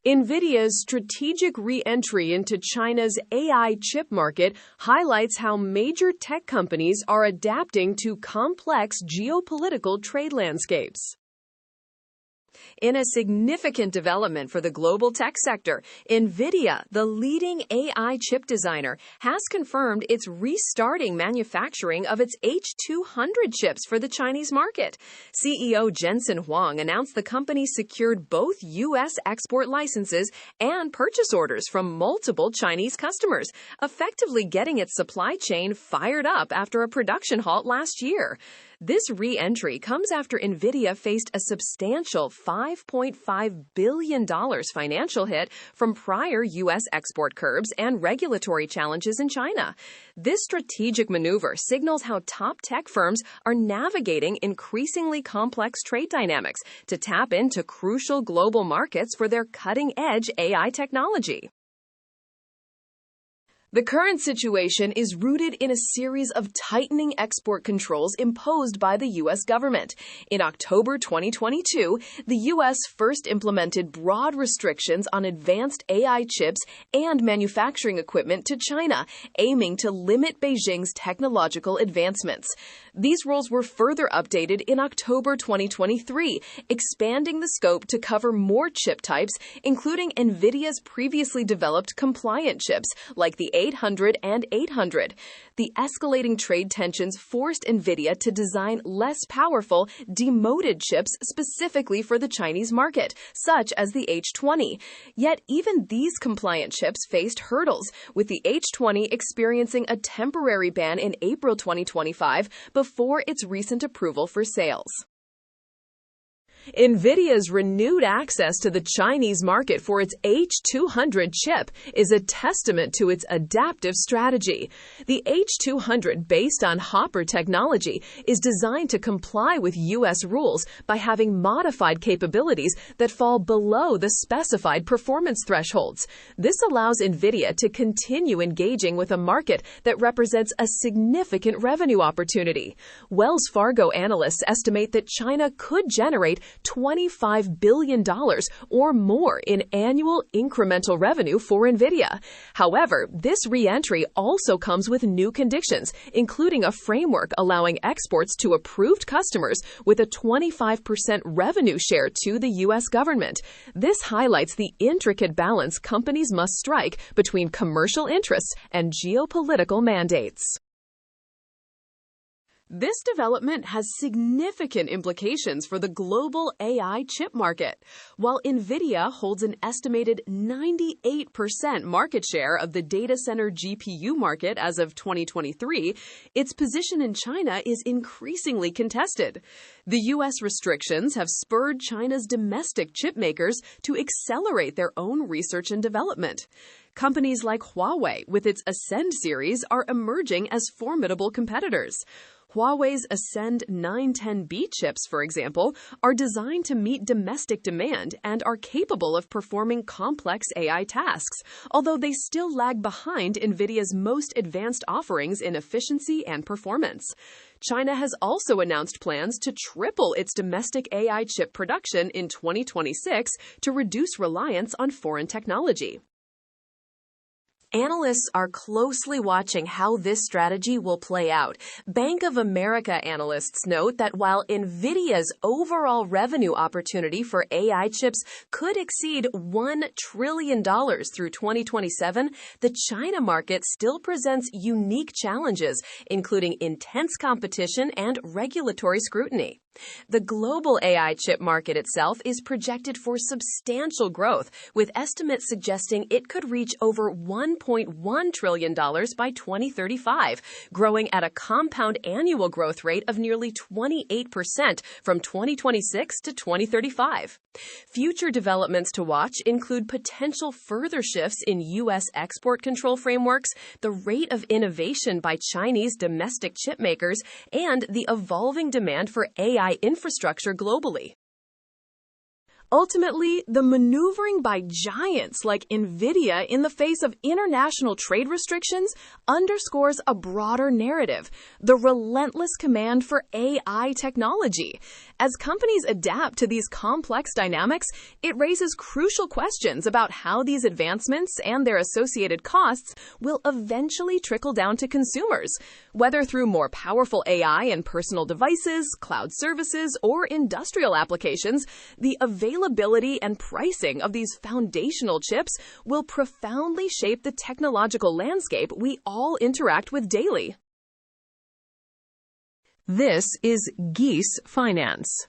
NVIDIA'S strategic re-entry into China's AI chip market highlights how major tech companies are adapting to complex geopolitical trade landscapes. In a significant development for the global tech sector, NVIDIA, the leading AI chip designer, has confirmed it's restarting manufacturing of its H200 chips for the Chinese market. CEO Jensen Huang announced the company secured both U.S. export licenses and purchase orders from multiple Chinese customers, effectively getting its supply chain fired up after a production halt last year. This re-entry comes after NVIDIA faced a substantial $5.5 billion financial hit from prior U.S. export curbs and regulatory challenges in China. This strategic maneuver signals how top tech firms are navigating increasingly complex trade dynamics to tap into crucial global markets for their cutting-edge AI technology. The current situation is rooted in a series of tightening export controls imposed by the U.S. government. In October 2022, the U.S. first implemented broad restrictions on advanced AI chips and manufacturing equipment to China, aiming to limit Beijing's technological advancements. These rules were further updated in October 2023, expanding the scope to cover more chip types, including NVIDIA's previously developed compliant chips like the H200 and 800. The escalating trade tensions forced NVIDIA to design less powerful, demoted chips specifically for the Chinese market, such as the H20. Yet even these compliant chips faced hurdles, with the H20 experiencing a temporary ban in April 2025 before its recent approval for sales. NVIDIA's renewed access to the Chinese market for its H200 chip is a testament to its adaptive strategy. The H200, based on Hopper technology, is designed to comply with U.S. rules by having modified capabilities that fall below the specified performance thresholds. This allows NVIDIA to continue engaging with a market that represents a significant revenue opportunity. Wells Fargo analysts estimate that China could generate $25 billion or more in annual incremental revenue for NVIDIA. However, this re-entry also comes with new conditions, including a framework allowing exports to approved customers with a 25% revenue share to the U.S. government. This highlights the intricate balance companies must strike between commercial interests and geopolitical mandates. This development has significant implications for the global AI chip market. While NVIDIA holds an estimated 98% market share of the data center GPU market as of 2023, its position in China is increasingly contested. The U.S. restrictions have spurred China's domestic chip makers to accelerate their own research and development. Companies like Huawei, with its Ascend series, are emerging as formidable competitors. Huawei's Ascend 910B chips, for example, are designed to meet domestic demand and are capable of performing complex AI tasks, although they still lag behind NVIDIA's most advanced offerings in efficiency and performance. China has also announced plans to triple its domestic AI chip production in 2026 to reduce reliance on foreign technology. Analysts are closely watching how this strategy will play out. Bank of America analysts note that while NVIDIA's overall revenue opportunity for AI chips could exceed $1 trillion through 2027, the China market still presents unique challenges, including intense competition and regulatory scrutiny. The global AI chip market itself is projected for substantial growth, with estimates suggesting it could reach over $1.1 trillion by 2035, growing at a compound annual growth rate of nearly 28% from 2026 to 2035. Future developments to watch include potential further shifts in U.S. export control frameworks, the rate of innovation by Chinese domestic chip makers, and the evolving demand for AI infrastructure globally. Ultimately, the maneuvering by giants like NVIDIA in the face of international trade restrictions underscores a broader narrative: the relentless command for AI technology. As companies adapt to these complex dynamics, it raises crucial questions about how these advancements and their associated costs will eventually trickle down to consumers. Whether through more powerful AI in personal devices, cloud services, or industrial applications, the availability and pricing of these foundational chips will profoundly shape the technological landscape we all interact with daily. This is GeeseFinance.